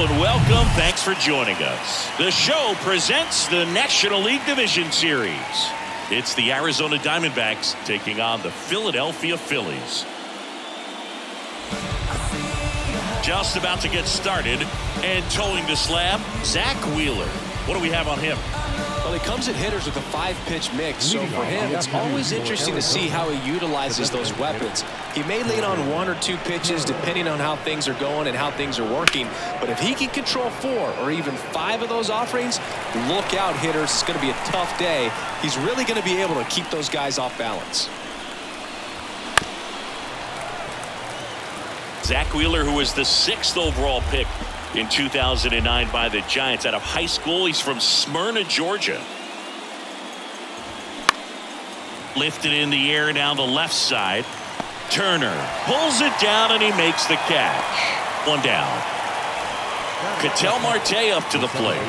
and welcome. Thanks for joining us. The show presents the National League Division Series. It's the Arizona Diamondbacks taking on the Philadelphia Phillies. Just about to get started, and towing the slab, Zach Wheeler. What do we have on him? Well, he comes at hitters with a 5-pitch mix, so for him, it's always interesting to see how he utilizes those weapons. He may lean on 1 or 2 pitches depending on how things are going and how things are working, but if he can control 4 or even 5 of those offerings, look out, hitters. It's going to be a tough day. He's really going to be able to keep those guys off balance. Zach Wheeler, who was the 6th overall pick in 2009 by the Giants out of high school. He's from Smyrna, Georgia. Lifted in the air down the left side. Turner pulls it down and he makes the catch. 1 down. Ketel Marte up to the plate.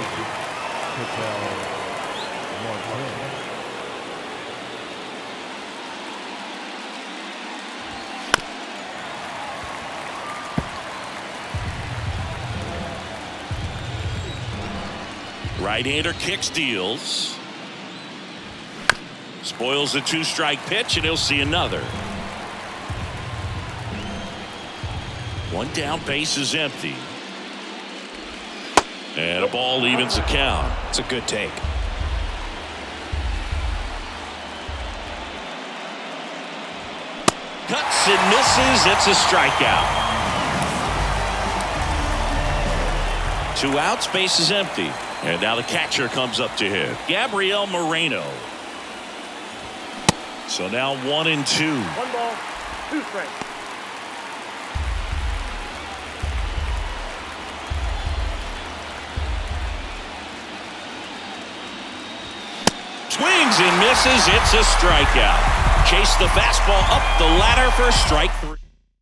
Right-hander kicks, deals. Spoils the 2-strike pitch, and he'll see another. 1 down, base is empty. And a ball evens the count. It's a good take. Cuts and misses. It's a strikeout. 2 outs, base is empty. And now the catcher comes up to hit. Gabriel Moreno. So now 1 and 2. 1 ball, 2 strikes. Swings and misses. It's a strikeout. Chase the fastball up the ladder for strike 3.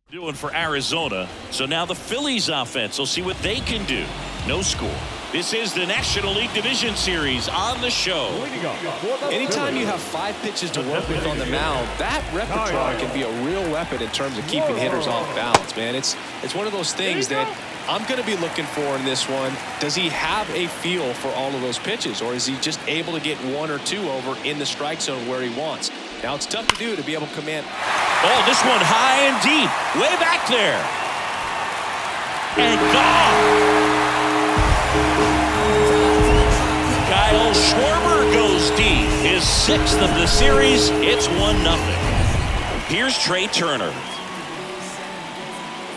Doing for Arizona. So now the Phillies offense will see what they can do. No score. This is the National League Division Series on the show. Anytime you have 5 pitches to work with on the mound, that repertoire can be a real weapon in terms of keeping hitters off balance, man. It's one of those things that I'm going to be looking for in this one. Does he have a feel for all of those pitches, or is he just able to get 1 or 2 over in the strike zone where he wants? Now, it's tough to do to be able to command. Oh, this one high and deep, way back there. And gone. Kyle Schwarber goes deep. His 6th of the series. It's 1-0. Here's Trey Turner.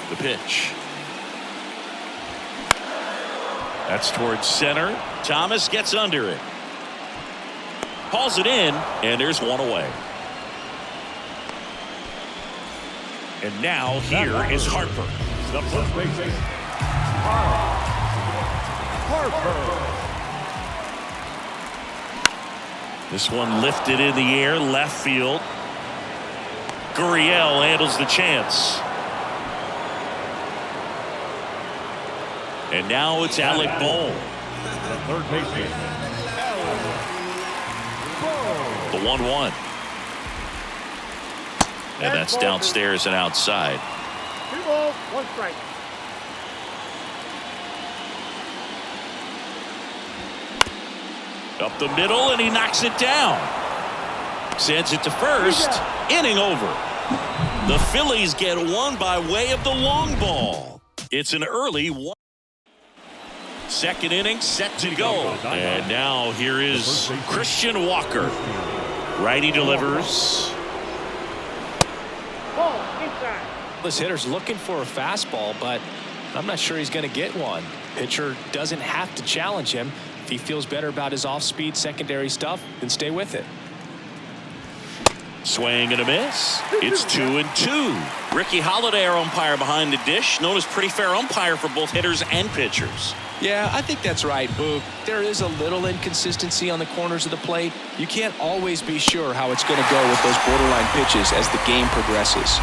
The pitch. That's towards center. Thomas gets under it. Hauls it in, and there's 1 away. And now here is Harper. The first baseman, Harper. This one lifted in the air, left field. Gurriel handles the chance. And now it's Alec Bohm. The third baseman, The 1-1. And that's downstairs and outside. 2 balls, 1 strike. Up the middle, and he knocks it down. Sends it to first. Inning over. The Phillies get 1 by way of the long ball. It's an early 1. 2nd inning set to go. And now here is Christian Walker. Righty delivers. Ball, inside. This hitter's looking for a fastball, but I'm not sure he's going to get one. Pitcher doesn't have to challenge him. If he feels better about his off-speed secondary stuff, then stay with it. Swing and a miss. It's 2-2. Ricky Holiday, our umpire behind the dish, known as pretty fair umpire for both hitters and pitchers. Yeah, I think that's right, Boog. There is a little inconsistency on the corners of the plate. You can't always be sure how it's going to go with those borderline pitches as the game progresses.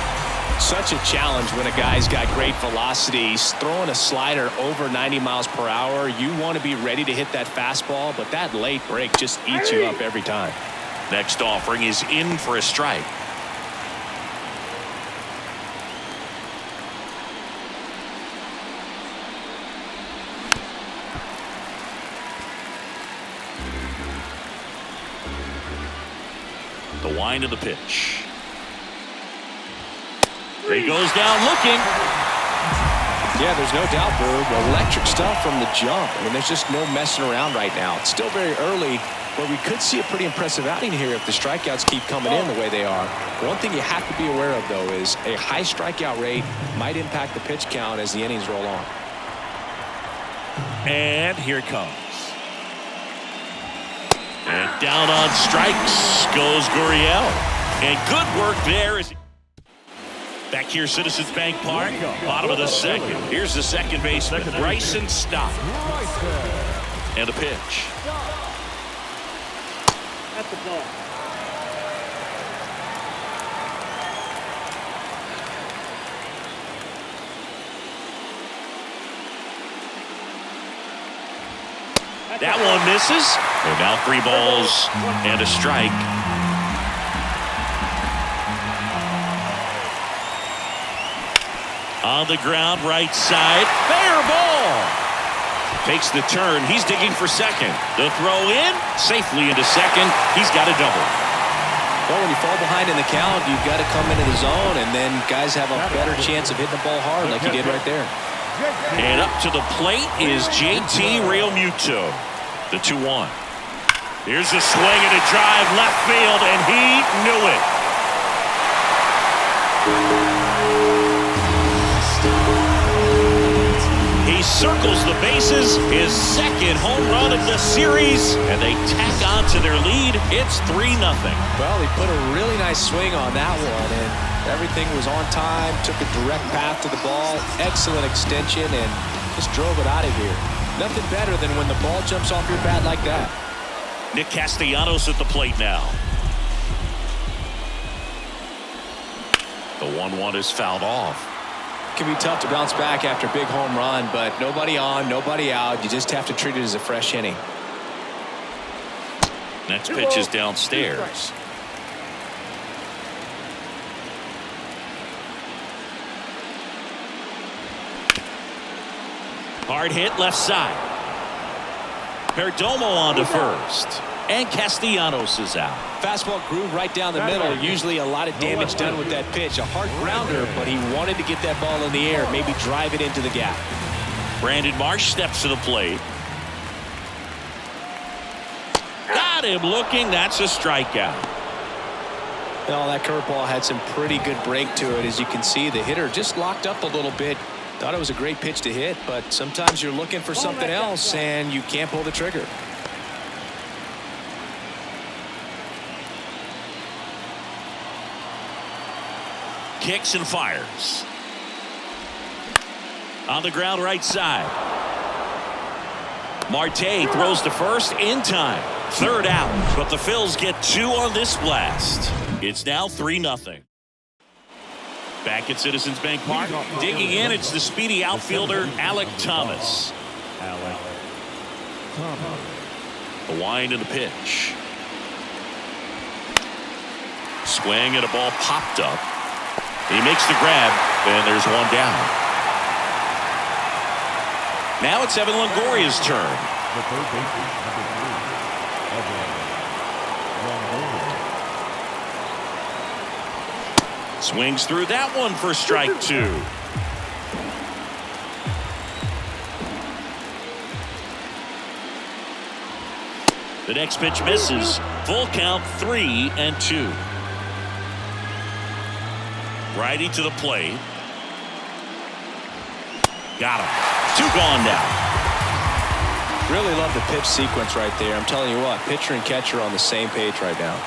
Such a challenge when a guy's got great velocity. He's throwing a slider over 90 miles per hour. You want to be ready to hit that fastball, but that late break just eats you up every time. Next offering is in for a strike. wind of the pitch. He goes down looking. Yeah, there's no doubt, Boog. Electric stuff from the jump. I mean, there's just no messing around right now. It's still very early, but we could see a pretty impressive outing here if the strikeouts keep coming in the way they are. One thing you have to be aware of, though, is a high strikeout rate might impact the pitch count as the innings roll on. And here it comes. And down on strikes goes Gurriel. And good work there. Back here, Citizens Bank Park, bottom of the second. Here's the second baseman, Bryson Stott. And the pitch. At the ball. That one misses. And now 3 balls and a strike. On the ground, right side, fair ball. Takes the turn. He's digging for second. The throw in, safely into second. He's got a double. Well, when you fall behind in the count, you've got to come into the zone, and then guys have a better chance of hitting the ball hard like he did right there. And up to the plate is JT Realmuto. The 2-1. Here's a swing and a drive left field, and he knew it. He circles the bases, his second home run of the series, and they tack on to their lead. It's 3-0. Well, he put a really nice swing on that one, and everything was on time, took a direct path to the ball, excellent extension, and just drove it out of here. Nothing better than when the ball jumps off your bat like that. Nick Castellanos at the plate now. The 1-1 is fouled off. It can be tough to bounce back after a big home run, but nobody on, nobody out. You just have to treat it as a fresh inning. Next pitch is downstairs. Hard hit left side. Perdomo on to first. And Castellanos is out. Fastball groove right down the middle. Usually a lot of damage done with that pitch. A hard grounder, but he wanted to get that ball in the air, maybe drive it into the gap. Brandon Marsh steps to the plate. Got him looking. That's a strikeout. Well, that curveball had some pretty good break to it. As you can see, the hitter just locked up a little bit. Thought it was a great pitch to hit, but sometimes you're looking for something else and you can't pull the trigger. Kicks and fires. On the ground right side. Marte throws to first in time. Third out, but the Phils get 2 on this blast. It's now 3-0. Back at Citizens Bank Park, digging in, it's the speedy outfielder, Alec Thomas. The wind and the pitch. Swing and a ball popped up. He makes the grab, and there's one down. Now it's Evan Longoria's turn. Swings through that one for strike 2. The next pitch misses. Full count, 3-2. Righty to the plate. Got him. 2 gone now. Really love the pitch sequence right there. I'm telling you what, pitcher and catcher are on the same page right now.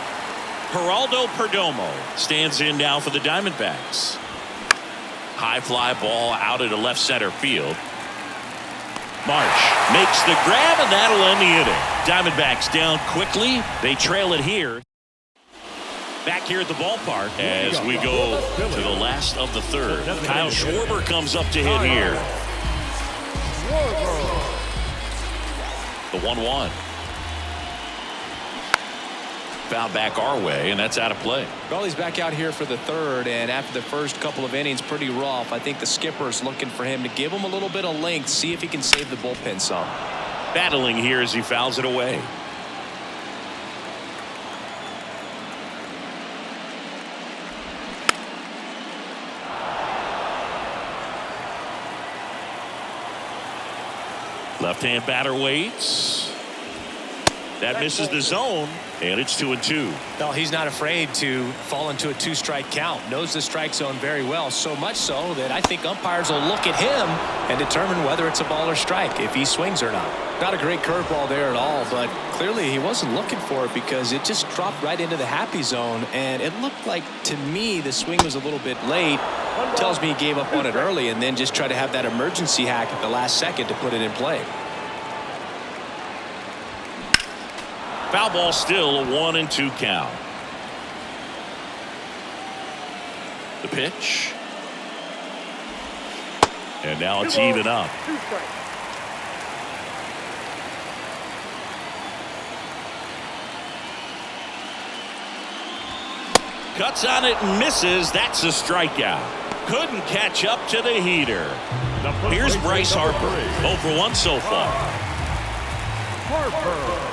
Geraldo Perdomo stands in now for the Diamondbacks. High fly ball out into left center field. Marsh makes the grab, and that'll end the inning. Diamondbacks down quickly. They trail it here. Back here at the ballpark as we go to the last of the third. Kyle Schwarber comes up to hit here. The 1-1. Foul back our way, and that's out of play. Well, he's back out here for the third, and after the first couple of innings, pretty rough. I think the skipper's looking for him to give him a little bit of length, see if he can save the bullpen some. Battling here as he fouls it away. Left-hand batter waits. That misses the zone, and it's 2-2. No, he's not afraid to fall into a 2-strike count. Knows the strike zone very well, so much so that I think umpires will look at him and determine whether it's a ball or strike, if he swings or not. Not a great curveball there at all, but clearly he wasn't looking for it because it just dropped right into the happy zone, and it looked like, to me, the swing was a little bit late. Tells me he gave up on it early and then just tried to have that emergency hack at the last second to put it in play. Foul ball, still a 1-2 count. The pitch. And now it's even up. Cuts on it and misses. That's a strikeout. Couldn't catch up to the heater. Here's Bryce Harper. 0 for 1 so far. Harper.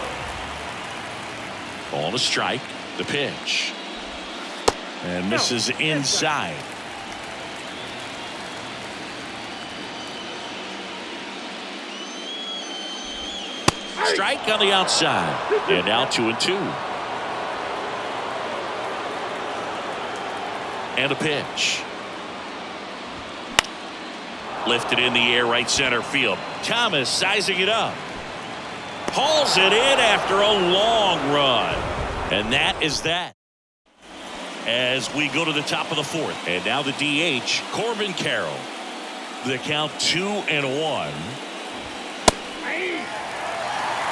On a strike. The pitch. And misses inside. Strike on the outside. And now 2-2. And a pitch. Lifted in the air, right center field. Thomas sizing it up. Hauls it in after a long run. And that is that. As we go to the top of the 4th. And now the DH, Corbin Carroll. The count 2-1.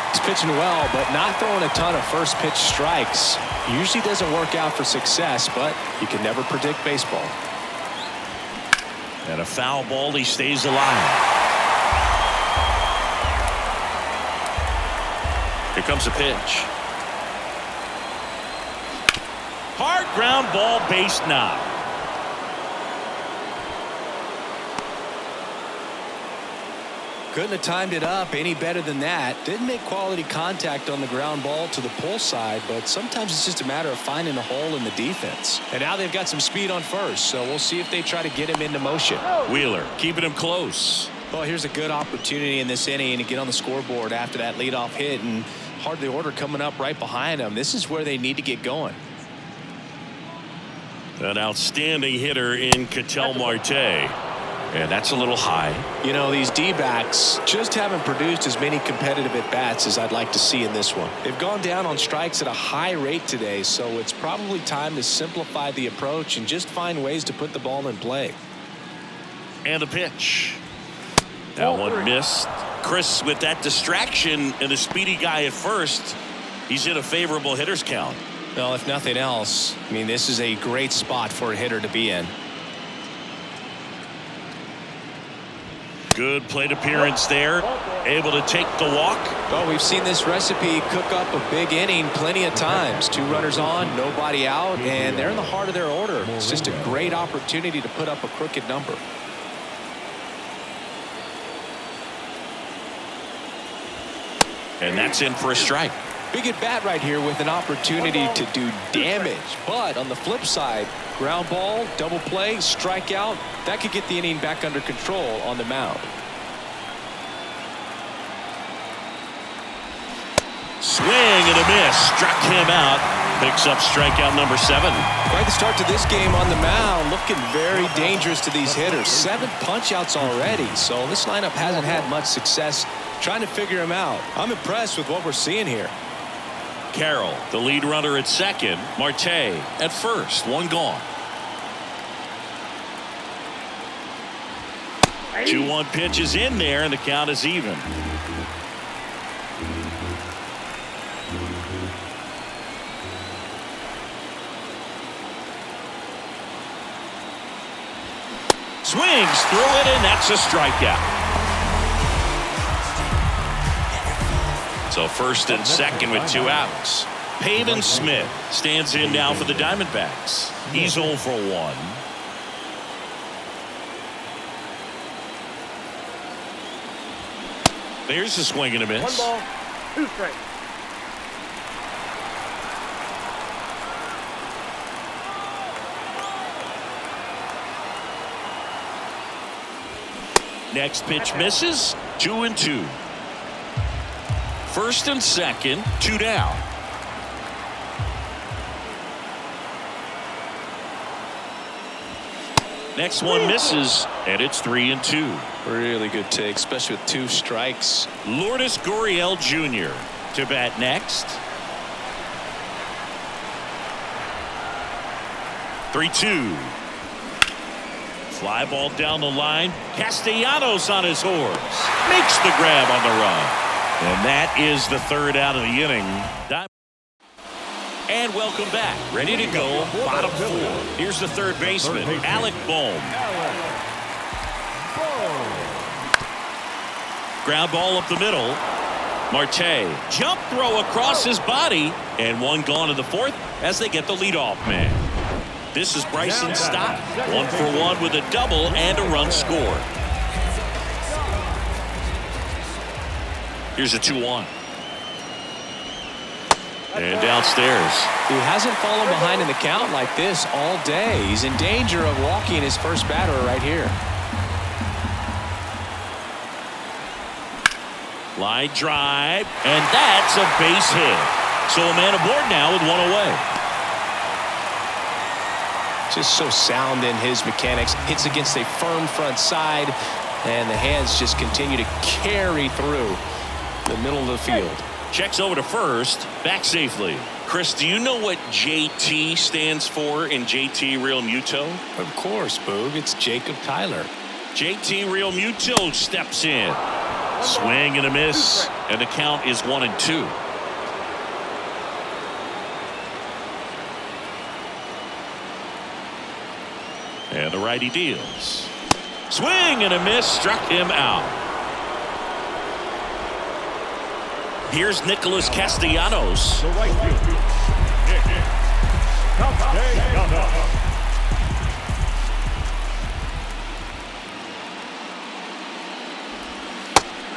He's pitching well, but not throwing a ton of first pitch strikes. Usually doesn't work out for success, but you can never predict baseball. And a foul ball, he stays alive. Here comes a pitch. Hard ground ball, base knock. Couldn't have timed it up any better than that. Didn't make quality contact on the ground ball to the pull side, but sometimes it's just a matter of finding a hole in the defense. And now they've got some speed on first, so we'll see if they try to get him into motion. Wheeler keeping him close. Well, here's a good opportunity in this inning to get on the scoreboard after that leadoff hit, and hardly order coming up right behind them. This is where they need to get going. An outstanding hitter in Ketel Marte. And that's a little high. You know, these D-backs just haven't produced as many competitive at-bats as I'd like to see in this one. They've gone down on strikes at a high rate today, so it's probably time to simplify the approach and just find ways to put the ball in play. And a pitch. That one missed. Chris, with that distraction and the speedy guy at first, he's in a favorable hitter's count. Well, if nothing else, I mean, this is a great spot for a hitter to be in. Good plate appearance there. Able to take the walk. Well, we've seen this recipe cook up a big inning plenty of times. 2 runners on, nobody out, and they're in the heart of their order. It's just a great opportunity to put up a crooked number. And that's in for a strike. Big at bat right here with an opportunity to do damage. But on the flip side, ground ball, double play, strikeout, that could get the inning back under control on the mound. Swing and a miss. Struck him out. Picks up strikeout number 7. Quite the start to this game on the mound. Looking very dangerous to these hitters. 7 punch-outs already. So this lineup hasn't had much success trying to figure him out. I'm impressed with what we're seeing here. Carroll, the lead runner at second. Marte at first. 1 gone. 2-1 pitch is in there, and the count is even. Swings through it, and that's a strikeout. So first and second with 2 outs. Pavin Smith stands in now for the Diamondbacks. He's 0 for 1. There's a swing and a miss. 1 ball, 2 strikes. Next pitch misses. 2-2. First and second, 2 down. Next one misses, and it's 3-2. Really good take, especially with 2 strikes. Lourdes Gurriel Jr. to bat next. 3-2. Fly ball down the line. Castellanos on his horse. Makes the grab on the run. And that is the 3rd out of the inning. And welcome back. Ready to go. Bottom 4. Here's the 3rd baseman, Alec Bohm. Ground ball up the middle. Marte. Jump throw across his body. And one gone in the 4th as they get the leadoff man. This is Bryson Stott. 1 for 1 with a double and a run scored. Here's a 2-1. And downstairs. He hasn't fallen behind in the count like this all day. He's in danger of walking his first batter right here. Line drive, and that's a base hit. So a man aboard now with 1 away. Just so sound in his mechanics. Hits against a firm front side, and the hands just continue to carry through the middle of the field. Checks over to first, back safely. Chris, do you know what JT stands for in JT Real Muto? Of course, Boog. It's Jacob Tyler. JT Real Muto steps in. Swing and a miss, and the count is 1-2. And the righty deals. Swing and a miss, struck him out. Here's Nicholas Castellanos. The right field. Castellanos.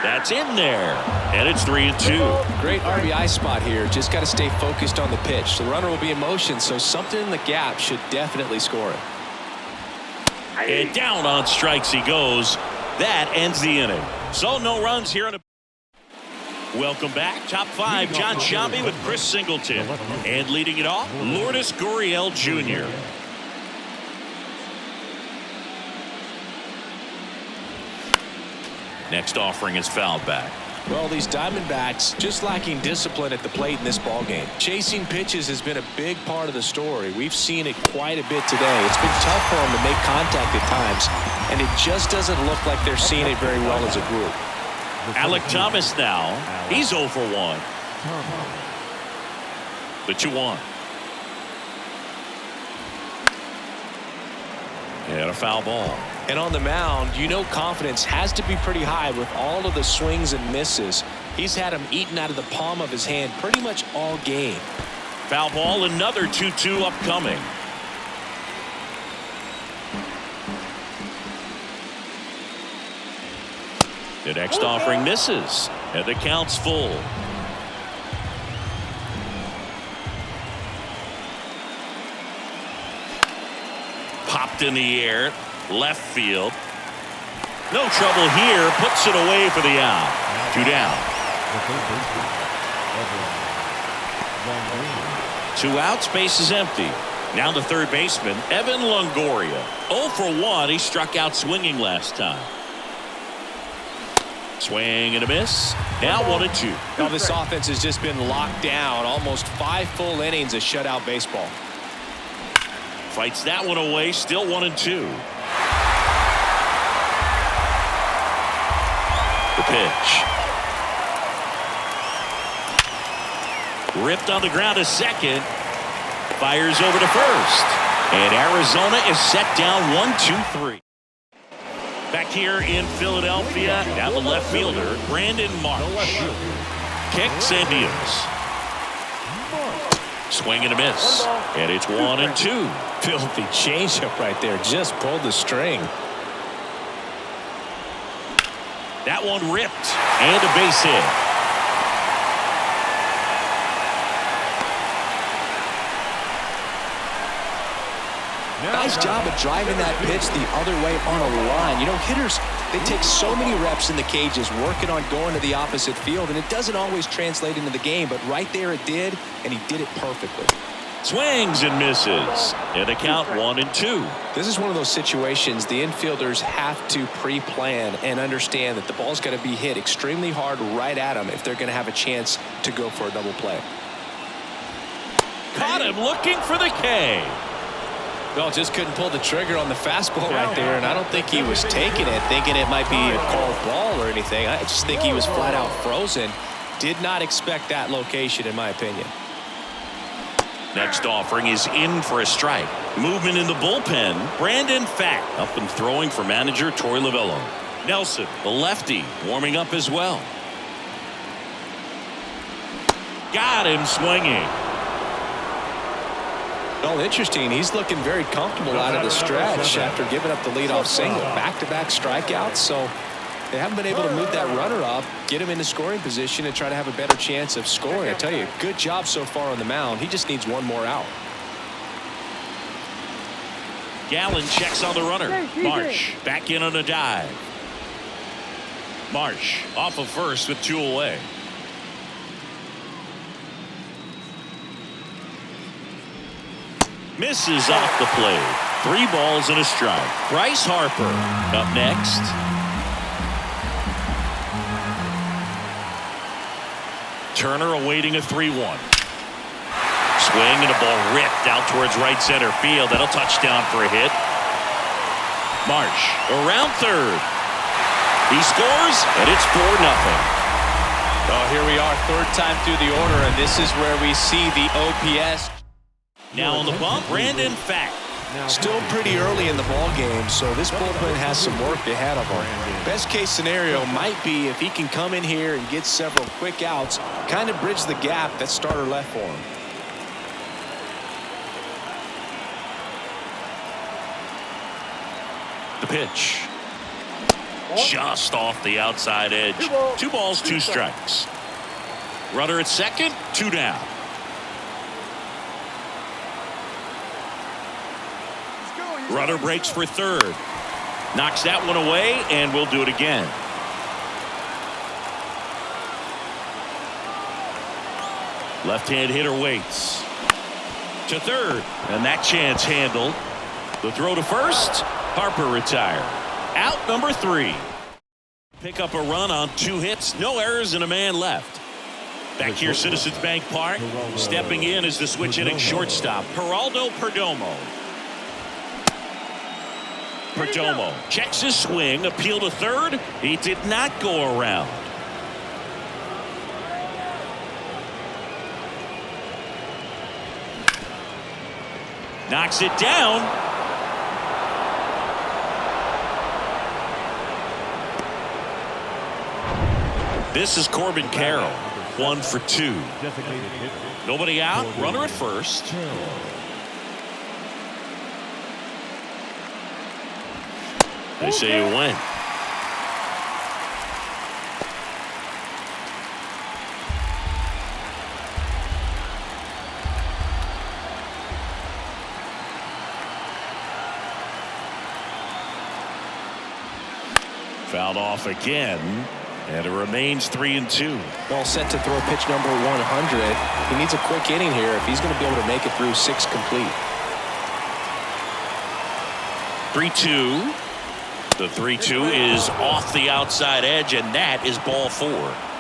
That's in there, and it's 3-2. Great RBI spot here. Just got to stay focused on the pitch. The runner will be in motion, so something in the gap should definitely score it. And down on strikes he goes. That ends the inning. So no runs here in a. Welcome back. Top 5, John Shambi with Chris Singleton. And leading it off, Lourdes Gurriel Jr. Next offering is fouled back. Well, these Diamondbacks just lacking discipline at the plate in this ballgame. Chasing pitches has been a big part of the story. We've seen it quite a bit today. It's been tough for them to make contact at times, and it just doesn't look like they're seeing it very well as a group. Alec Thomas now. He's 0 for 1. The 2-1. And a foul ball. And on the mound, you know confidence has to be pretty high with all of the swings and misses. He's had them eaten out of the palm of his hand pretty much all game. Foul ball, another 2-2 upcoming. The next offering misses, and the count's full. Popped in the air, left field. No trouble here, puts it away for the out. 2 down. 2 outs, base is empty. Now the 3rd baseman, Evan Longoria. 0 for 1, he struck out swinging last time. Swing and a miss. Now 1-2. Now this offense has just been locked down. Almost 5 full innings of shutout baseball. Fights that one away. Still 1-2. The pitch. Ripped on the ground to second. Fires over to first. And Arizona is set down 1-2-3. Back here in Philadelphia, now the left fielder, Brandon Marsh. Kicks and deals. Swing and a miss. And it's 1-2. Filthy changeup right there. Just pulled the string. That one ripped. And a base hit. Nice job of driving that pitch the other way on a line. You know, hitters, they take so many reps in the cages working on going to the opposite field, and it doesn't always translate into the game, but right there it did, and he did it perfectly. Swings and misses. And a count 1-2. This is one of those situations the infielders have to pre-plan and understand that the ball's got to be hit extremely hard right at them if they're going to have a chance to go for a double play. Caught him looking for the K. Well, just couldn't pull the trigger on the fastball right there, and I don't think he was taking it, thinking it might be a called ball or anything. I just think he was flat out frozen. Did not expect that location, in my opinion. Next offering is in for a strike. Movement in the bullpen. Brandon Fack up and throwing for manager Torey Lovullo. Nelson, the lefty, warming up as well. Got him swinging. Well, interesting. He's looking very comfortable out of the stretch after giving up the leadoff single. Back-to-back strikeouts, so they haven't been able to move that runner up, get him into scoring position, and try to have a better chance of scoring. I tell you, good job so far on the mound. He just needs one more out. Gallen checks on the runner. Marsh back in on a dive. Marsh off of first with 2 away. Misses off the plate. 3 balls and a strike. Bryce Harper up next. Turner awaiting a 3-1. Swing and a ball ripped out towards right center field. That'll touchdown for a hit. Marsh around third. He scores, and it's 4-0. Oh, here we are, third time through the order, and this is where we see the OPS. Now on the bump, Brandon Fack. Still pretty early in the ball game, so this bullpen has some work ahead of him. Best case scenario might be if he can come in here and get several quick outs, kind of bridge the gap that starter left for him. The pitch. Just off the outside edge. 2 balls, 2 strikes. Runner at second, 2 down. Runner breaks for third. Knocks that one away, and we'll do it again. Left-hand hitter waits. To third, and that chance handled. The throw to first. Harper retired. Out number 3. Pick up a run on 2 hits. No errors and a man left. Back here, Citizens Bank Park. Stepping in is the switch-hitting shortstop, Geraldo Perdomo. Perdomo checks his swing, appeal to third. He did not go around. Knocks it down. This is Corbin Carroll, 1 for 2. Nobody out, runner at first. They say you win. Fouled off again, and it remains 3-2. All set to throw pitch number 100. He needs a quick inning here if he's going to be able to make it through 6 complete. 3-2. The 3-2 is off the outside edge, and that is ball 4.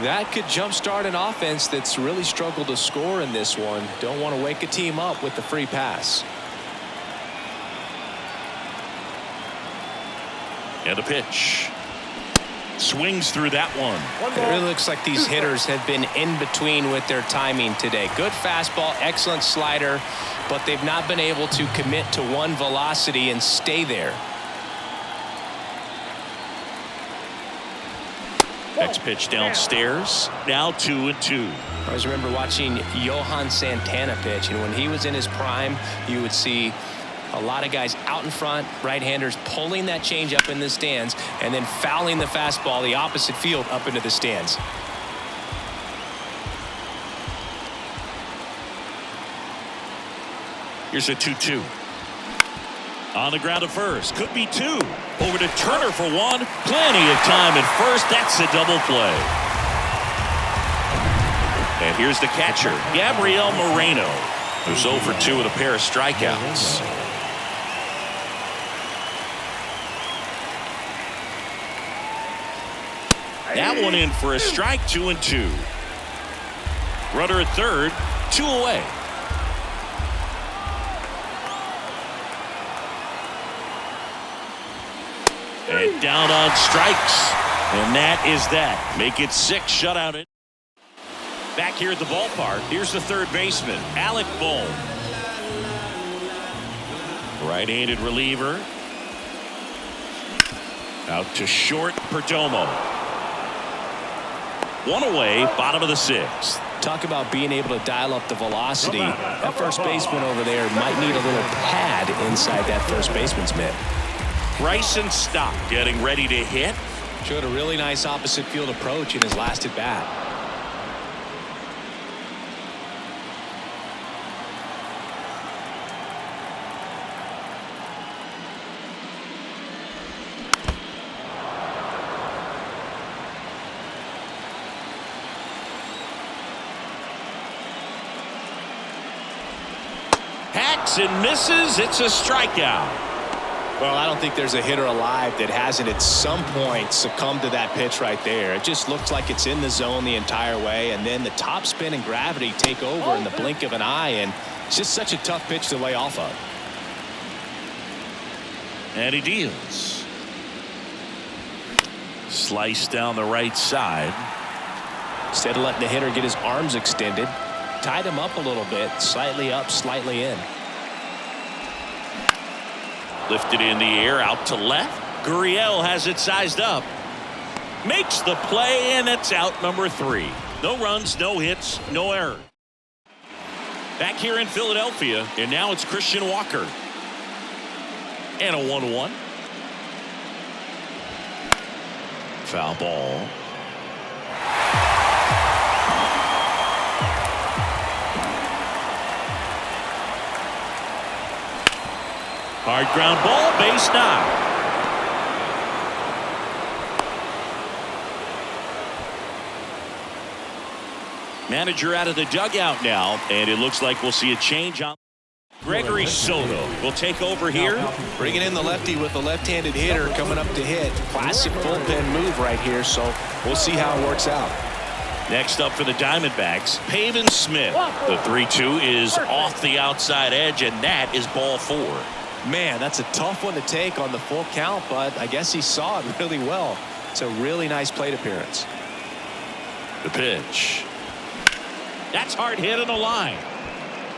That could jumpstart an offense that's really struggled to score in this one. Don't want to wake a team up with the free pass. And a pitch. Swings through that one. It really looks like these hitters have been in between with their timing today. Good fastball, excellent slider, but they've not been able to commit to one velocity and stay there. Next pitch downstairs. Now 2-2. I always remember watching Johan Santana pitch, and when he was in his prime, you would see a lot of guys out in front, right-handers pulling that change up in the stands and then fouling the fastball the opposite field up into the stands. Here's a 2-2. On the ground to first. Could be two. Over to Turner for one. Plenty of time at first. That's a double play. And here's the catcher, Gabriel Moreno, who's 0 for 2 with a pair of strikeouts. That one in for a strike, 2-2. Runner at third, 2 away. And down on strikes. And that is that. Make it 6 shutout. Back here at the ballpark, here's the third baseman, Alec Bohm. Right-handed reliever. Out to short, Perdomo. 1 away, bottom of the 6th. Talk about being able to dial up the velocity. That first baseman over there might need a little pad inside that first baseman's mitt. Bryson Stott getting ready to hit. Showed a really nice opposite field approach in his last at bat. Hacks and misses. It's a strikeout. Well, I don't think there's a hitter alive that hasn't at some point succumbed to that pitch right there. It just looks like it's in the zone the entire way, and then the top spin and gravity take over in the blink of an eye, and it's just such a tough pitch to lay off of. And he deals. Slice down the right side. Instead of letting the hitter get his arms extended, tied him up a little bit, slightly up, slightly in. Lifted in the air, out to left. Gurriel has it sized up. Makes the play, and it's out number 3. No runs, no hits, no error. Back here in Philadelphia, and now it's Christian Walker. And a 1-1. Foul ball. Hard ground ball, base knock. Manager out of the dugout now, and it looks like we'll see a change on. Gregory Soto will take over here. Bringing in the lefty with the left-handed hitter coming up to hit. Classic bullpen move right here, so we'll see how it works out. Next up for the Diamondbacks, Pavin Smith. The 3-2 is off the outside edge, and that is ball 4. Man, that's a tough one to take on the full count, but I guess he saw it really well. It's a really nice plate appearance. The pitch. That's hard hit on the line.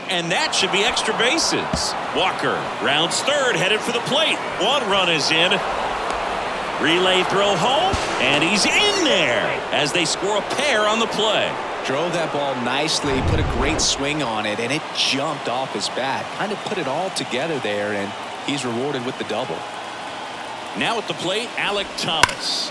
And that should be extra bases. Walker rounds third, headed for the plate. 1 run is in. Relay throw home, and he's in there as they score a pair on the play. Drove that ball nicely, put a great swing on it, and it jumped off his bat. Kind of put it all together there, and he's rewarded with the double. Now at the plate, Alec Thomas.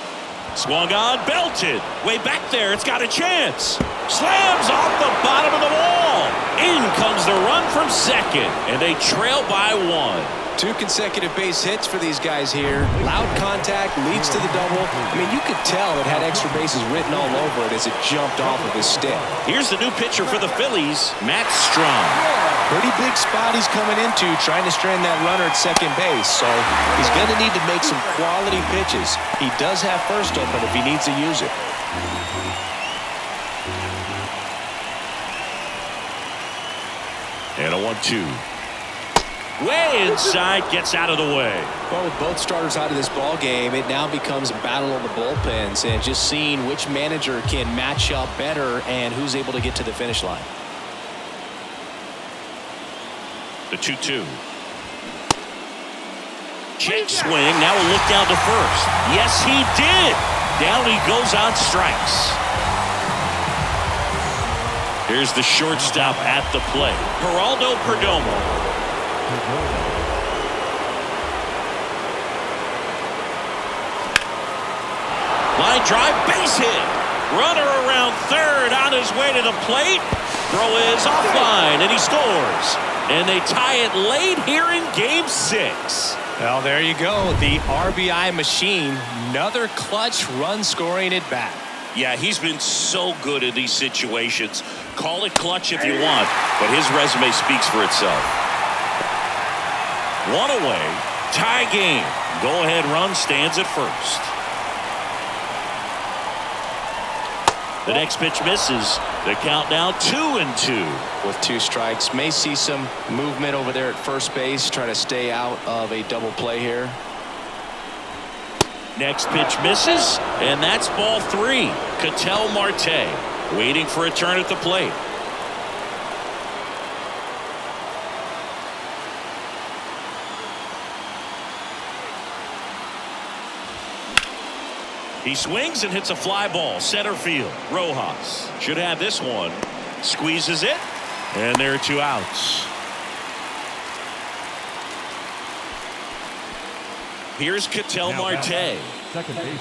Swung on, belted. Way back there, it's got a chance. Slams off the bottom of the wall. In comes the run from second, and they trail by 1. 2 consecutive base hits for these guys here. Loud contact leads to the double. I mean, you could tell it had extra bases written all over it as it jumped off of his stick. Here's the new pitcher for the Phillies, Matt Strong. Pretty big spot he's coming into, trying to strand that runner at second base. So he's going to need to make some quality pitches. He does have first open if he needs to use it. And a 1-2. Way inside, gets out of the way. Well, with both starters out of this ball game, it now becomes a battle of the bullpens and just seeing which manager can match up better and who's able to get to the finish line. The 2-2. Check swing. Now a look down to first. Yes, he did. Down he goes on strikes. Here's the shortstop at the plate, Geraldo Perdomo. Line drive, base hit. Runner around third on his way to the plate. Throw is offline, and he scores. And they tie it late here in Game 6. Well, there you go. The RBI machine. Another clutch run scoring at bat. Yeah, he's been so good in these situations. Call it clutch if you want, but his resume speaks for itself. One away, tie game. Go-ahead run stands at first. The next pitch misses. The count now 2-2. With 2 strikes, may see some movement over there at first base. Try to stay out of a double play here. Next pitch misses, and that's ball 3. Ketel Marte waiting for a turn at the plate. He swings and hits a fly ball center field. Rojas should have this one. Squeezes it, and there are 2 outs. Here's Ketel Marte. Second base.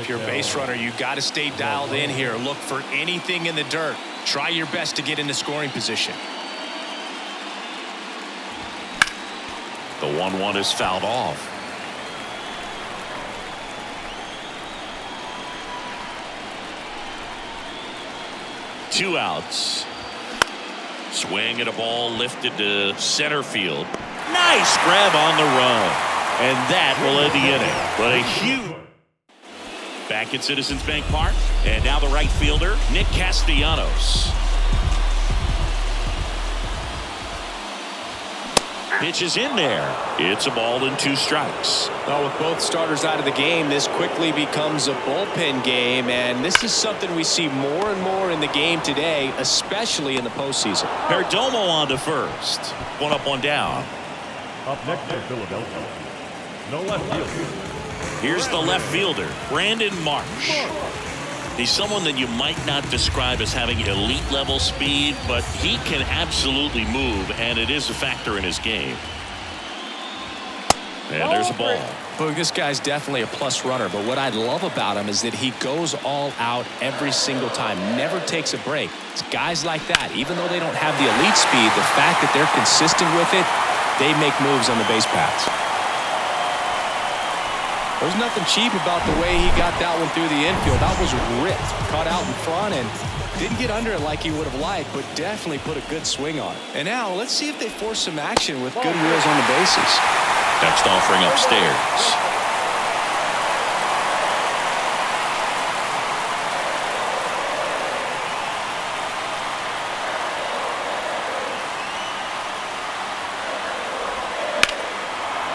If you're a base runner, you got to stay dialed in here. Look for anything in the dirt. Try your best to get into scoring position. The 1-1 is fouled off. Two outs. Swing at a ball lifted to center field. Nice grab on the run. And that will end the inning. But a huge... Back at Citizens Bank Park. And now the right fielder, Nick Castellanos. Pitch is in there. It's a ball and 2 strikes. Well, with both starters out of the game, this quickly becomes a bullpen game, and this is something we see more and more in the game today, especially in the postseason. Perdomo on to first. 1 up, 1 down. Up next for Philadelphia. No left field. Here's the left fielder, Brandon Marsh. He's someone that you might not describe as having elite level speed, but he can absolutely move, and it is a factor in his game. And there's a ball. Boog, this guy's definitely a plus runner, but what I love about him is that he goes all out every single time, never takes a break. It's guys like that, even though they don't have the elite speed, the fact that they're consistent with it, they make moves on the base paths. There's nothing cheap about the way he got that one through the infield. That was ripped, caught out in front, and didn't get under it like he would have liked, but definitely put a good swing on it. And now let's see if they force some action with good wheels on the bases. Next offering upstairs.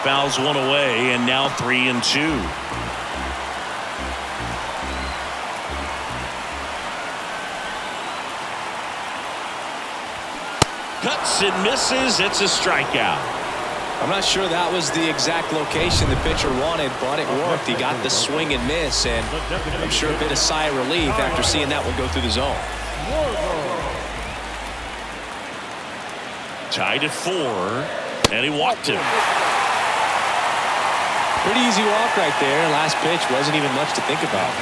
Fouls one away, and now 3-2. Cuts and misses. It's a strikeout. I'm not sure that was the exact location the pitcher wanted, but it worked. He got the swing and miss, and I'm sure a bit of sigh of relief after seeing that one go through the zone. Tied at 4, and he walked him. Pretty easy walk right there. Last pitch wasn't even much to think about.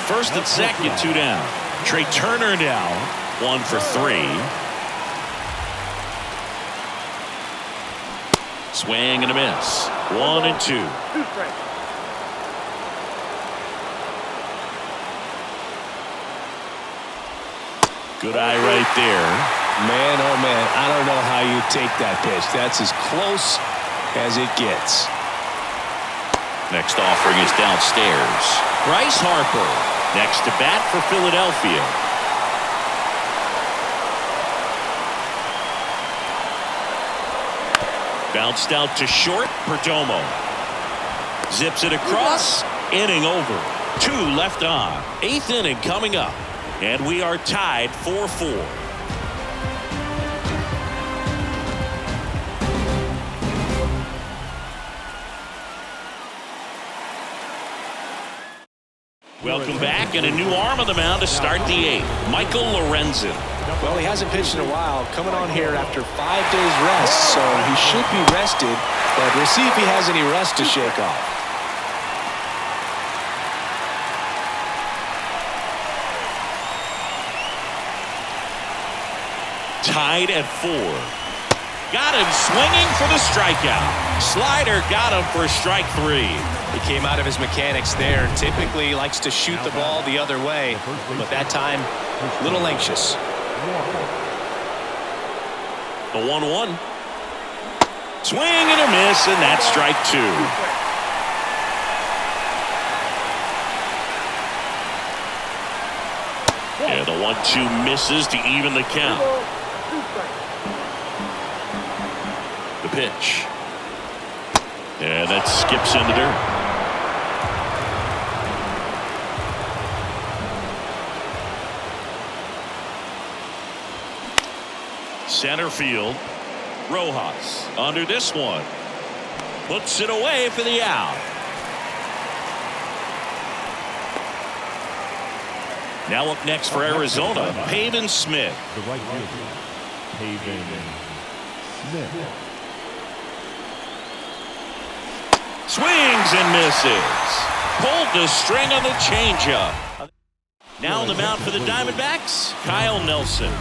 First and second, 2 down. Trey Turner now 1 for 3. Swing and a miss. 1-2. Good eye right there. Man, oh man, I don't know how you take that pitch. That's as close as it gets. Next offering is downstairs. Bryce Harper next to bat for Philadelphia. Bounced out to short. Perdomo zips it across. Inning over. 2 left on. 8th inning coming up. And we are tied 4-4. Welcome back, and a new arm on the mound to start the 8th. Michael Lorenzen. Well, he hasn't pitched in a while, coming on here after 5 days rest, so he should be rested, but we'll see if he has any rust to shake off. Tied at 4. Got him swinging for the strikeout. Slider got him for strike 3. He came out of his mechanics there. Typically likes to shoot the ball the other way, but that time, a little anxious. The 1-1. Swing and a miss, and that's strike 2. Yeah, the 1-2 misses to even the count. The pitch. And that skips in the dirt. Center field. Rojas under this one. Puts it away for the out. Now up next for Arizona, Pavin Smith. The right fielder, Pavin Smith. Swings and misses. Pulled the string on the changeup. Now on the mound for the Diamondbacks, Kyle Nelson.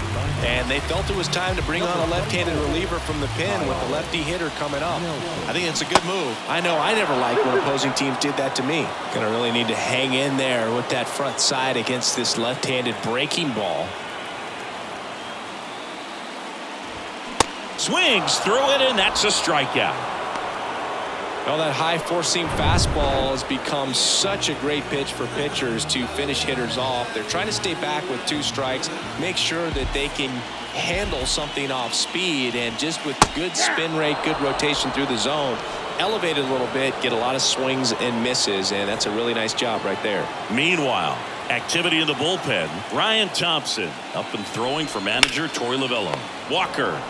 And they felt it was time to bring on a left-handed reliever from the pen with the lefty hitter coming up. I think it's a good move. I know I never liked when opposing teams did that to me. Gonna really need to hang in there with that front side against this left-handed breaking ball. Swings through it, and that's a strikeout. Well, that high four-seam fastball has become such a great pitch for pitchers to finish hitters off. They're trying to stay back with 2 strikes, make sure that they can handle something off speed, and just with good spin rate, good rotation through the zone, elevate it a little bit, get a lot of swings and misses, and that's a really nice job right there. Meanwhile, activity in the bullpen. Ryan Thompson up and throwing for manager Torey Lovullo. Walker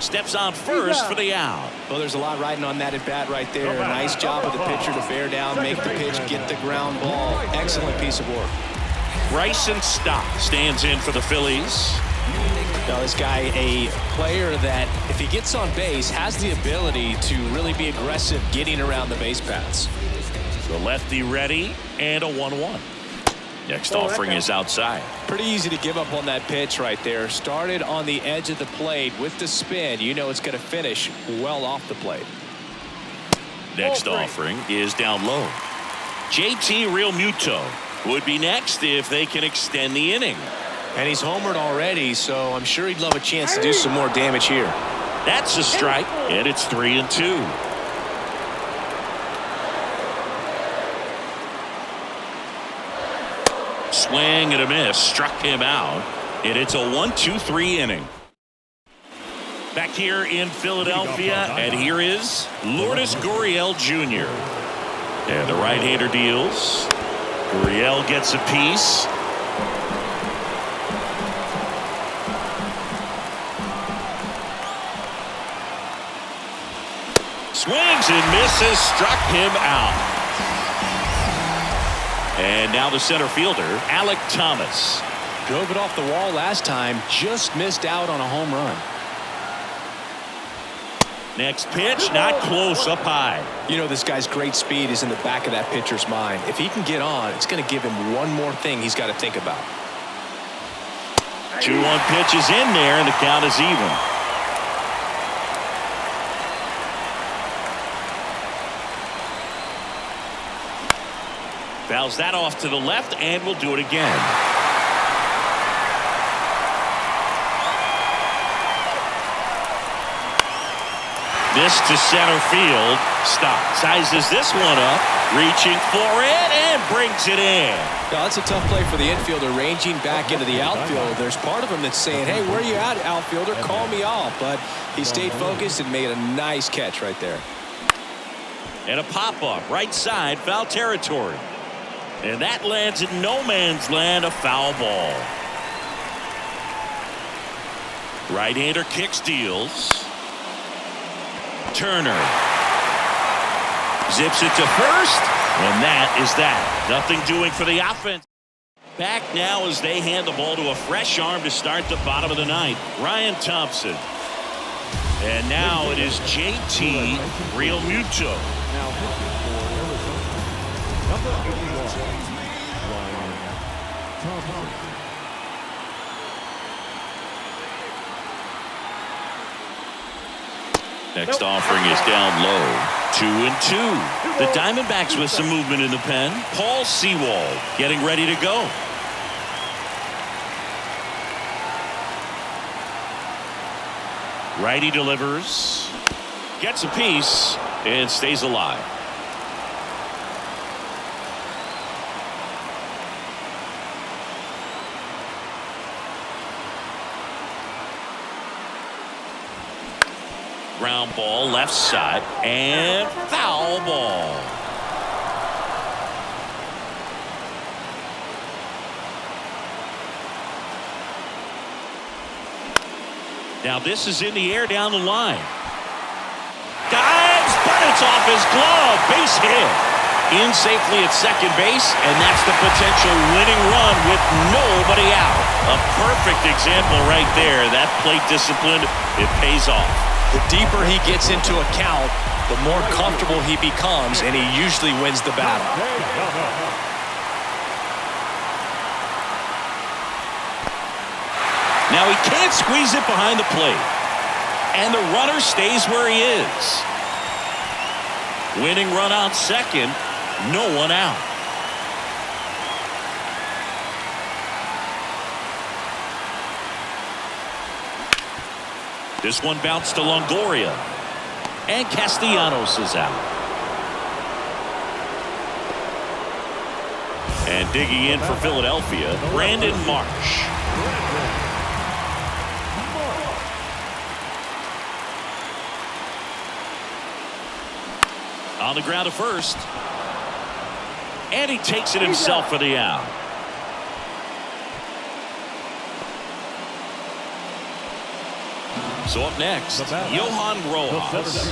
steps on first for the out. Well, there's a lot riding on that at bat right there. A nice job of the pitcher to bear down, make the pitch, get the ground ball. Excellent piece of work. Bryson Stott stands in for the Phillies. Now, this guy, a player that, if he gets on base, has the ability to really be aggressive getting around the base paths. The lefty ready, and a 1-1. Next offering is outside. Pretty easy to give up on that pitch right there. Started on the edge of the plate with the spin. You know it's going to finish well off the plate. Next offering is down low. JT Realmuto would be next if they can extend the inning. And he's homered already, so I'm sure he'd love a chance to do some more damage here. That's a strike, and it's 3-2. Swing and a miss, struck him out, and it's a 1-2-3 inning. Back here in Philadelphia, and here is Lourdes Gurriel Jr. And the right-hander deals. Gurriel gets a piece. Swings and misses, struck him out. And now the center fielder, Alek Thomas. Drove it off the wall last time, just missed out on a home run. Next pitch, not close, up high. You know, this guy's great speed is in the back of that pitcher's mind. If he can get on, it's going to give him one more thing he's got to think about. 2-1 pitch is in there, and the count is even. Fouls that off to the left, and we'll do it again. This to center field. Stop. Sizes this one up. Reaching for it and brings it in. Now, that's a tough play for the infielder, ranging back into the outfield. There's part of him that's saying, hey, where are you at, outfielder? Call me off. But he stayed focused and made a nice catch right there. And a pop-up right side, foul territory. And that lands in no man's land, a foul ball. Right-hander kicks, deals. Turner zips it to first, and that is that. Nothing doing for the offense. Back now as they hand the ball to a fresh arm to start the bottom of the ninth, Ryan Thompson. And now it is JT Realmuto. Number 81, Ryan Thompson. Next offering is down low. 2-2. The Diamondbacks with some movement in the pen. Paul Sewald getting ready to go. Righty delivers. Gets a piece and stays alive. Ground ball left side and foul ball. Now this is in the air down the line. Dives, but it's off his glove. Base hit. In safely at second base, and that's the potential winning run with nobody out. A perfect example right there. That plate discipline, it pays off. The deeper he gets into a count, the more comfortable he becomes, and he usually wins the battle. Now he can't squeeze it behind the plate. And the runner stays where he is. Winning run on second, no one out. This one bounced to Longoria. And Castellanos is out. And digging in for Philadelphia, Brandon Marsh. On the ground to first. And he takes it himself for the out. So up next, Johan Rojas.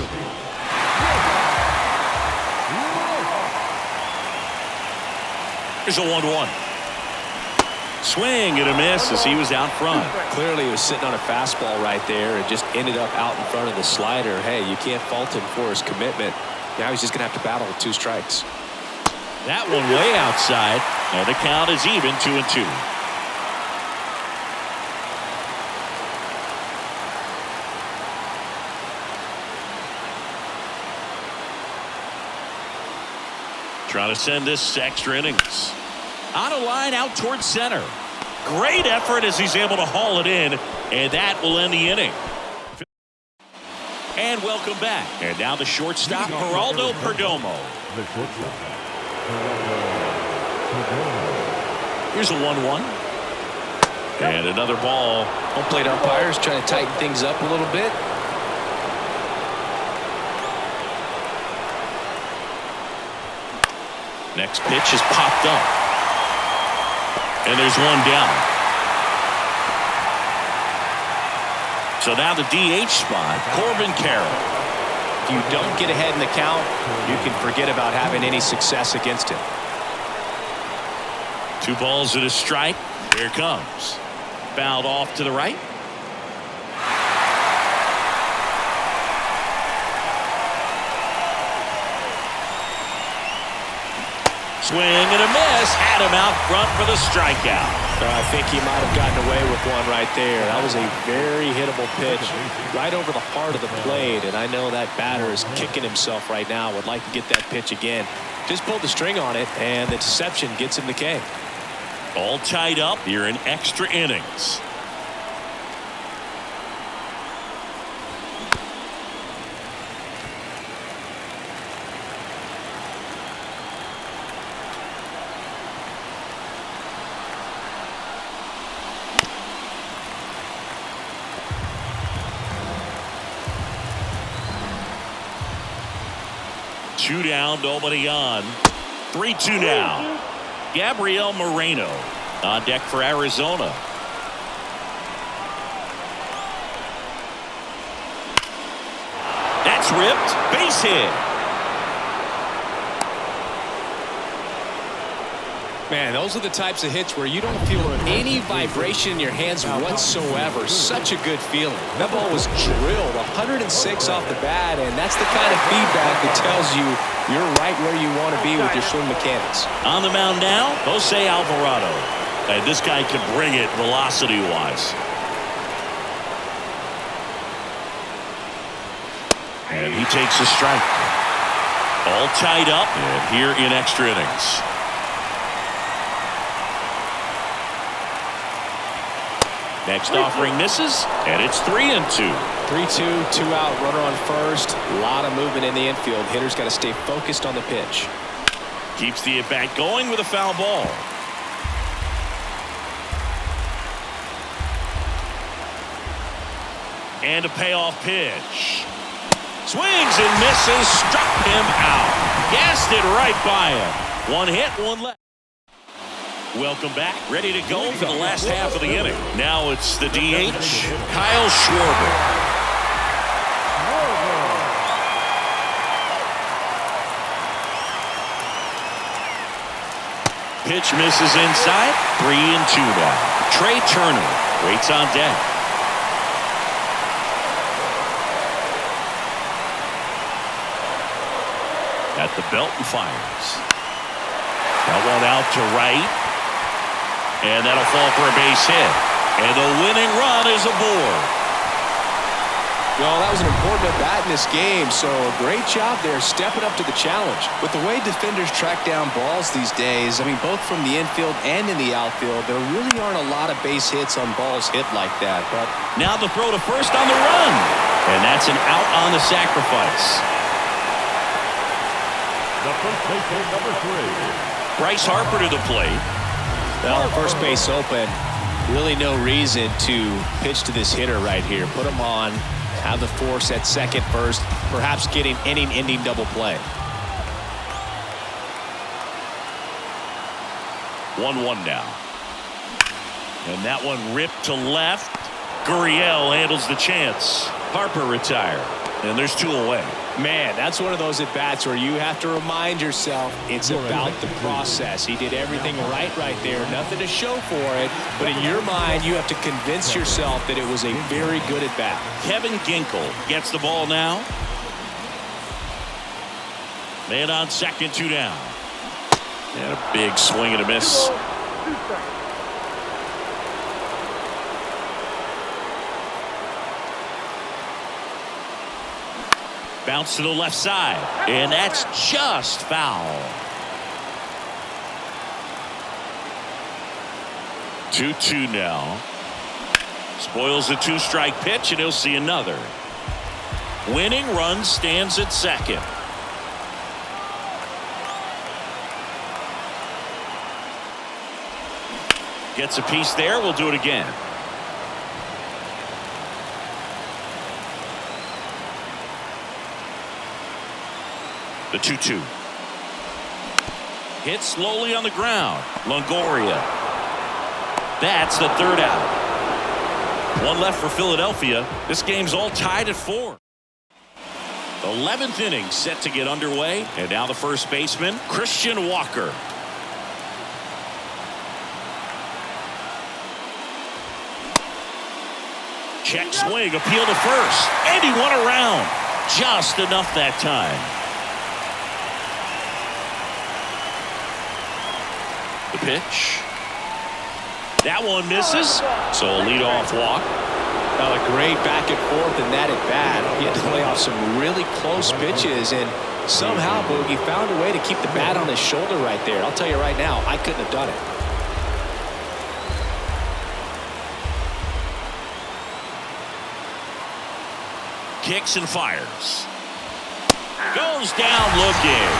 Here's a 1-1. Swing and a miss as he was out front. Clearly he was sitting on a fastball right there and just ended up out in front of the slider. Hey, you can't fault him for his commitment. Now he's just going to have to battle with 2 strikes. That one way outside, and the count is even 2-2. Trying to send this extra innings. On a line out towards center. Great effort as he's able to haul it in, and that will end the inning. And welcome back. And now the shortstop, Geraldo Perdomo. Here's a 1-1. And another ball. Home plate umpires trying to tighten things up a little bit. Next pitch is popped up. And there's one down. So now the DH spot, Corbin Carroll. If you don't get ahead in the count, you can forget about having any success against him. 2 balls and a strike. Here comes. Fouled off to the right. Swing and a miss. Had him out front for the strikeout. I think he might have gotten away with one right there. That was a very hittable pitch right over the heart of the plate, and I know that batter is kicking himself right now. Would like to get that pitch again. Just pulled the string on it, and the deception gets him the K. All tied up here in extra innings. Two down, nobody on. 3-2 now. Gabriel Moreno on deck for Arizona. That's ripped. Base hit. Man, those are the types of hits where you don't feel any vibration in your hands whatsoever. Such a good feeling. That ball was drilled 106 off the bat, and that's the kind of feedback that tells you you're right where you want to be with your swing mechanics. On the mound now, Jose Alvarado. And this guy can bring it velocity-wise. And he takes a strike. All tied up and here in extra innings. Next offering misses, and it's 3-2. 3-2, 2 out, runner on first. A lot of movement in the infield. Hitter's got to stay focused on the pitch. Keeps the at-bat going with a foul ball. And a payoff pitch. Swings and misses, struck him out. Gassed it right by him. One hit, one left. Welcome back. Ready to go for the last half of the inning. Now it's the DH, Kyle Schwarber. Pitch misses inside. 3-2 now. Trey Turner waits on deck. At the belt and fires. That one out to right. And that'll fall for a base hit. And the winning run is aboard. Well, that was an important at-bat in this game, so a great job there stepping up to the challenge. With the way defenders track down balls these days, I mean, both from the infield and in the outfield, there really aren't a lot of base hits on balls hit like that. But now the throw to first on the run. And that's an out on the sacrifice. The first baseman, number 3. Bryce Harper to the plate. Well, first base open. Really no reason to pitch to this hitter right here. Put him on, have the force at second, first, perhaps getting inning-ending double play. 1-1 now. And that one ripped to left. Gurriel handles the chance. Harper retired. And there's 2 away. Man, that's one of those at-bats where you have to remind yourself it's about the process. He did everything right there. Nothing to show for it. But in your mind, you have to convince yourself that it was a very good at-bat. Kevin Ginkel gets the ball now. Man on second, 2 down. And a big swing and a miss. Bounce to the left side, and that's just foul. 2-2 now. Spoils the 2-strike pitch, and he'll see another. Winning run stands at second. Gets a piece there. We'll do it again. The 2-2. Hit slowly on the ground. Longoria. That's the 3rd out. 1 left for Philadelphia. This game's all tied at 4. 11th inning set to get underway. And now the first baseman, Christian Walker. Check swing, appeal to first. And he went around. Just enough that time. The pitch. That one misses. So a leadoff walk. Well, a great back and forth in that at-bat. He had to lay off some really close pitches, and somehow Boogie found a way to keep the bat on his shoulder right there. I'll tell you right now, I couldn't have done it. Kicks and fires. Goes down looking.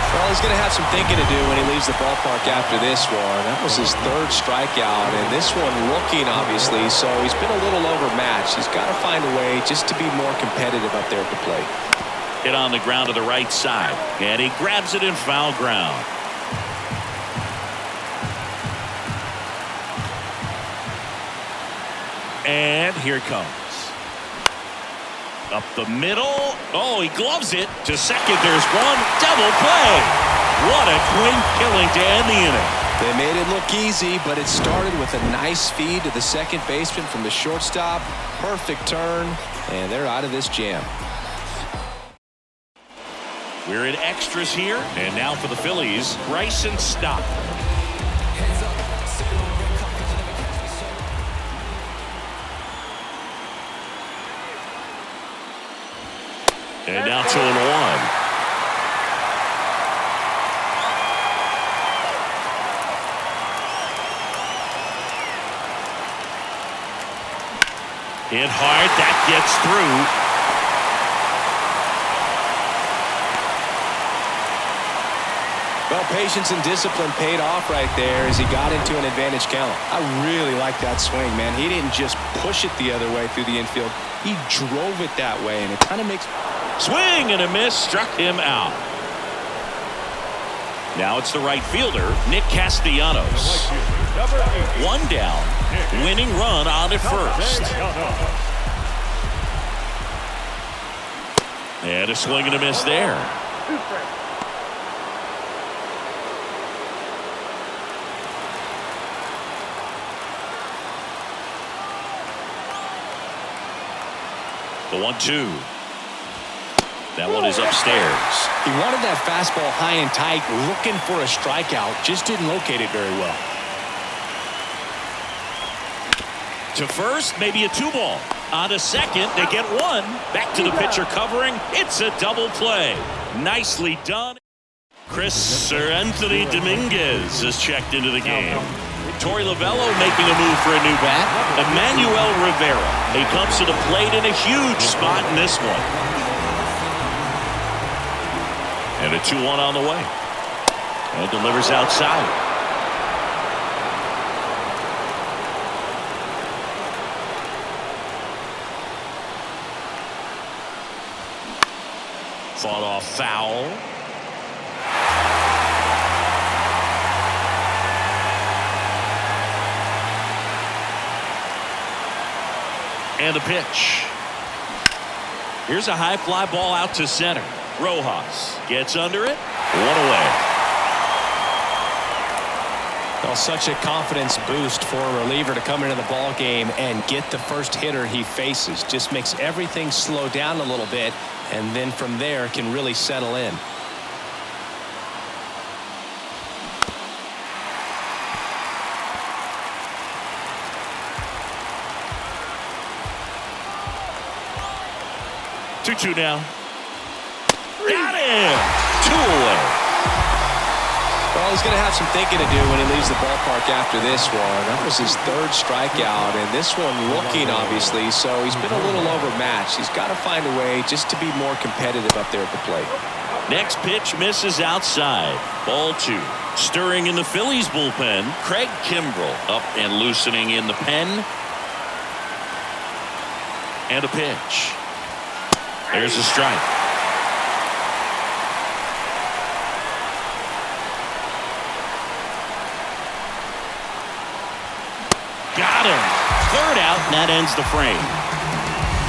Well, he's going to have some thinking to do when he leaves the ballpark after this one. That was his 3rd strikeout, and this one rookie, obviously, so he's been a little overmatched. He's got to find a way just to be more competitive up there at the plate. Hit on the ground to the right side, and he grabs it in foul ground. And here it comes. Up the middle. Oh, he gloves it to second. There's one. Double play. What a clean killing to end the inning. They made it look easy, but it started with a nice feed to the second baseman from the shortstop. Perfect turn, and they're out of this jam. We're in extras here, and now for the Phillies, Bryson Stott. And now 2-1. Hit hard. That gets through. Well, patience and discipline paid off right there as he got into an advantage count. I really like that swing, man. He didn't just push it the other way through the infield. He drove it that way, and it kind of makes... Swing and a miss, struck him out. Now it's the right fielder, Nick Castellanos. One down, winning run on at first. And a swing and a miss there. The 1-2. That one is upstairs. He wanted that fastball high and tight, looking for a strikeout. Just didn't locate it very well. To first, maybe a 2-ball. On to second, they get one. Back to the pitcher covering. It's a double play. Nicely done. Anthony Dominguez is checked into the game. Torey Lovello making a move for a new bat. Emmanuel Rivera. He comes to the plate in a huge spot in this one. And a 2-1 on the way. And delivers outside. Fought off foul. And a pitch. Here's a high fly ball out to center. Rojas gets under it. One away. Well, such a confidence boost for a reliever to come into the ball game and get the first hitter he faces. Just makes everything slow down a little bit, and then from there can really settle in. Two now. Got him! 2 away. Well, he's going to have some thinking to do when he leaves the ballpark after this one. That was his 3rd strikeout, and this one looking, obviously, so he's been a little overmatched. He's got to find a way just to be more competitive up there at the plate. Next pitch misses outside. Ball 2. Stirring in the Phillies bullpen, Craig Kimbrell up and loosening in the pen. And a pitch. There's a strike. Got him. 3rd out, and that ends the frame.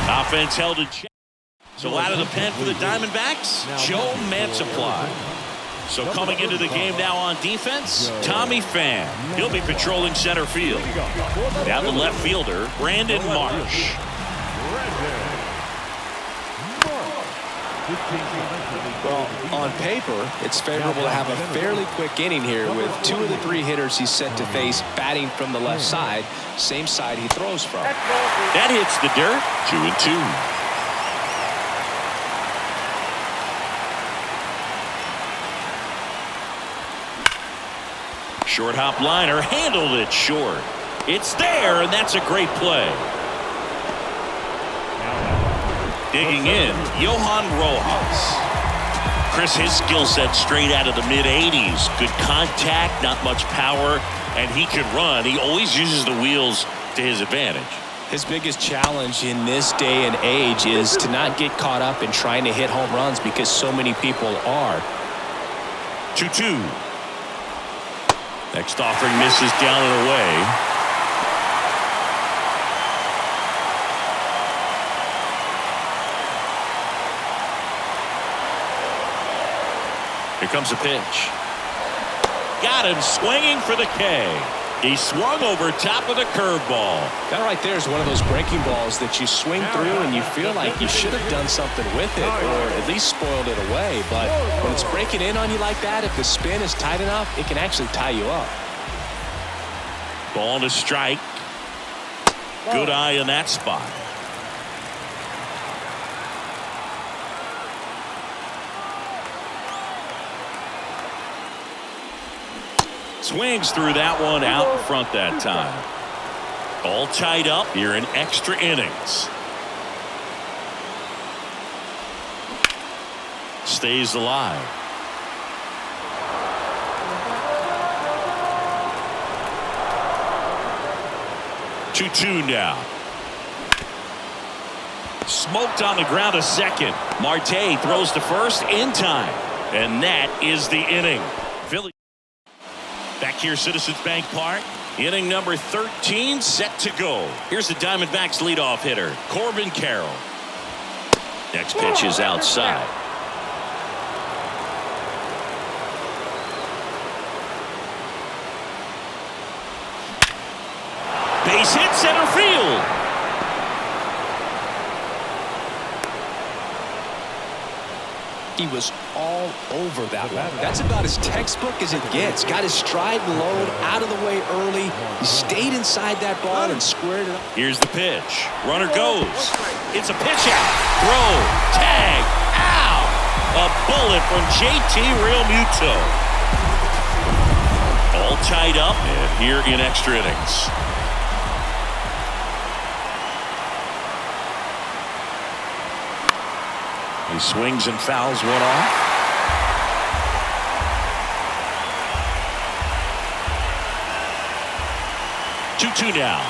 Offense held in check. So out of the pen for the Diamondbacks, Joe Mansupply. So coming into the game now on defense, Tommy Pham. He'll be patrolling center field. Down the left fielder, Brandon Marsh. Well, on paper, it's favorable to have a fairly quick inning here with 2 of the 3 hitters he's set to face batting from the left side, same side he throws from. That hits the dirt. 2-2. Short hop liner, handled it short. It's there, and that's a great play. Digging in, Johan Rojas. Chris, his skill set straight out of the mid-80s. Good contact, not much power, and he can run. He always uses the wheels to his advantage. His biggest challenge in this day and age is to not get caught up in trying to hit home runs because so many people are. 2-2. Next offering misses down and away. Here comes a pitch. Got him swinging for the K. He swung over top of the curveball. That right there is one of those breaking balls that you swing through and you feel like you should have done something with it or at least spoiled it away. But when it's breaking in on you like that, if the spin is tight enough, it can actually tie you up. Ball to strike. Good eye in that spot. Swings through that one out in front that time. All tied up here in extra innings. Stays alive. Two now. Smoked on the ground a second. Marte throws to first in time. And that is the inning. Philly back here, Citizens Bank Park. Inning number 13 set to go. Here's the Diamondbacks leadoff hitter, Corbin Carroll. Next pitch is outside. Base hit, center field. He was all over that one. That's about as textbook as it gets. Got his stride and load out of the way early. He stayed inside that ball and squared it up. Here's the pitch. Runner goes. It's a pitch out. Throw. Tag. Ow! A bullet from JT Realmuto. All tied up and here in extra innings. He swings and fouls one off. Two now.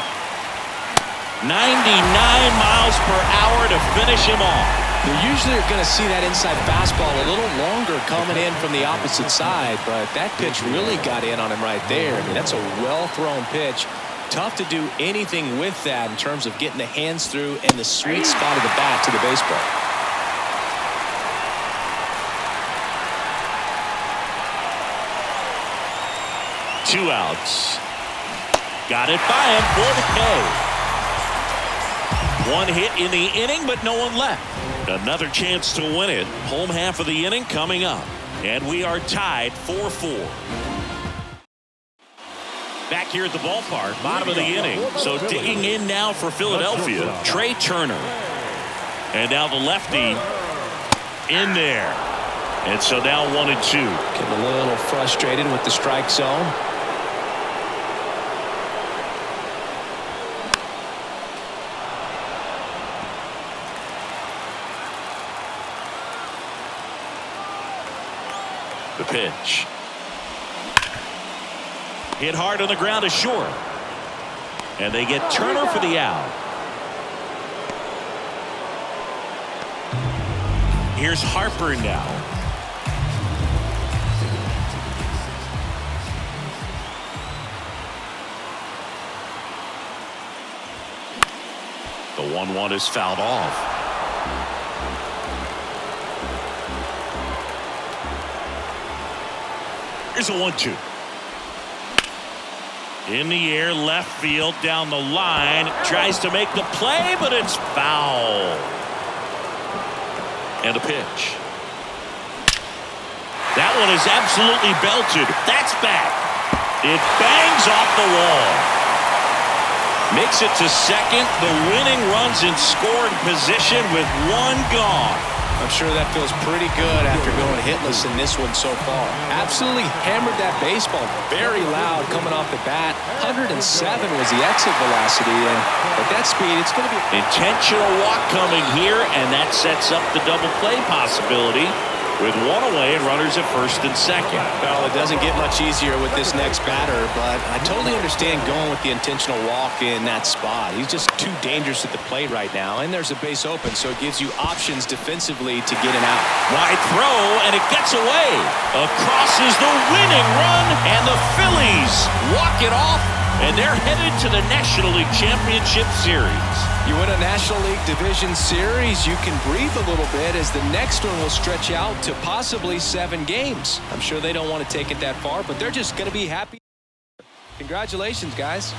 99 miles per hour to finish him off. You usually are going to see that inside fastball a little longer coming in from the opposite side, but that pitch really got in on him right there. I mean, that's a well-thrown pitch. Tough to do anything with that in terms of getting the hands through and the sweet spot of the bat to the baseball. Two outs. Got it by him for the K. One hit in the inning, but no one left. Another chance to win it. Home half of the inning coming up. And we are tied 4-4. Back here at the ballpark, bottom of the inning. So digging in now for Philadelphia, Trey Turner. And now the lefty in there. And so now 1-2. Getting a little frustrated with the strike zone. The pitch. Hit hard on the ground is short. And they get Turner for the out. Here's Harper now. The 1-1 is fouled off. Here's a 1-2. In the air, left field, down the line. Tries to make the play, but it's foul. And a pitch. That one is absolutely belted. That's back. It bangs off the wall. Makes it to second. The winning run's in scoring position with one gone. I'm sure that feels pretty good after going hitless in this one so far. Absolutely hammered that baseball. Very loud coming off the bat. 107 was the exit velocity, and at that speed, it's going to be intentional walk coming here, and that sets up the double play possibility with one away and runners at first and second. Well, it doesn't get much easier with this next batter, but I totally understand going with the intentional walk in that spot. He's just too dangerous at the plate right now, and there's a base open, so it gives you options defensively to get him out. Wide throw, and it gets away. Across is the winning run, and the Phillies walk it off, and they're headed to the National League Championship Series. You win a National League Division Series, you can breathe a little bit as the next one will stretch out to possibly 7 games. I'm sure they don't want to take it that far, but they're just going to be happy. Congratulations, guys.